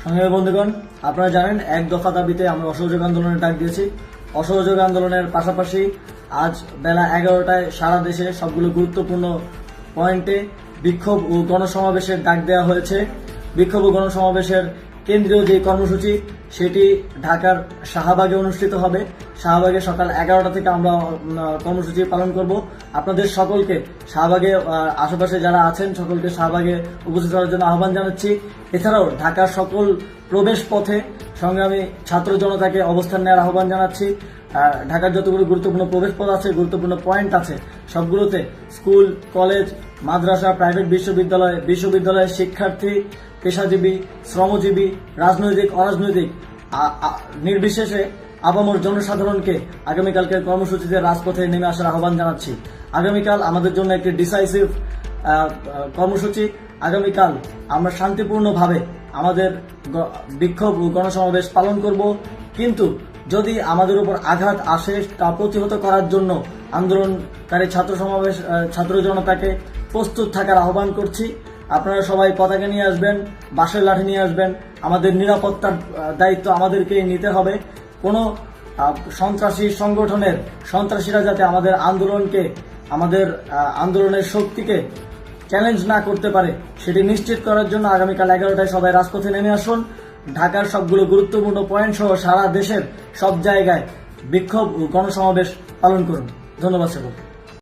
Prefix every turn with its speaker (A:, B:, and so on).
A: সংগ্রামী বন্ধুগণ, আপনারা জানেন এক দফা দাবিতে আমরা অসহযোগ আন্দোলনের ডাক দিয়েছি। অসহযোগ আন্দোলনের পাশাপাশি আজ বেলা 11টায় সারা দেশে সবগুলো গুরুত্বপূর্ণ পয়েন্টে বিক্ষোভ ও গণসমাবেশের ডাক দেওয়া হয়েছে। বিক্ষোভ ও গণসমাবেশের কেন্দ্রীয় যে কর্মসূচি সেটি ঢাকার শাহবাগে অনুষ্ঠিত হবে। শাহবাগে সকাল 11টা থেকে আমরা কর্মসূচি পালন করব। আপনাদের সকলকে শাহবাগে আশেপাশে যারা আছেন সকলকে শাহবাগে উপস্থিত হওয়ার জন্য আহ্বান জানাচ্ছি। এছাড়াও ঢাকার সকল প্রবেশ পথে সংগ্রামী ছাত্র জনতাকে অবস্থান নেওয়ার আহ্বান জানাচ্ছি। ঢাকার যতগুলো গুরুত্বপূর্ণ প্রবেশ পথ আছে, গুরুত্বপূর্ণ পয়েন্ট আছে, সবগুলোতে স্কুল, কলেজ, মাদ্রাসা, প্রাইভেট বিশ্ববিদ্যালয়ের শিক্ষার্থী, পেশাজীবী, শ্রমজীবী, রাজনৈতিক, অরাজনৈতিক নির্বিশেষে আপামর জনসাধারণকে আগামীকালকের কর্মসূচিতে রাজপথে নেমে আসার আহ্বান জানাচ্ছি। আগামীকাল আমাদের জন্য একটি ডিসাইসিভ কর্মসূচি। আগামীকাল আমরা শান্তিপূর্ণভাবে আমাদের বিক্ষোভ ও গণসমাবেশ পালন করব, কিন্তু যদি আমাদের উপর আঘাত আসে তা প্রতিহত করার জন্য আন্দোলনকারী ছাত্র জনতাকে প্রস্তুত থাকার আহ্বান করছি। আপনারা সবাই পতাকা নিয়ে আসবেন, বাঁশের লাঠি নিয়ে আসবেন। আমাদের নিরাপত্তার দায়িত্ব আমাদেরকেই নিতে হবে। কোনো সন্ত্রাসী সংগঠনের সন্ত্রাসীরা যাতে আমাদের আন্দোলনের শক্তিকে চ্যালেঞ্জ না করতে পারে সেটি নিশ্চিত করার জন্য আগামীকাল 11টায় সবাই রাজপথে নেমে আসুন। ঢাকার সবগুলো গুরুত্বপূর্ণ পয়েন্ট সহ সারা দেশের সব জায়গায় বিক্ষোভ ও গণসমাবেশ পালন করুন। ধন্যবাদ সকলকে।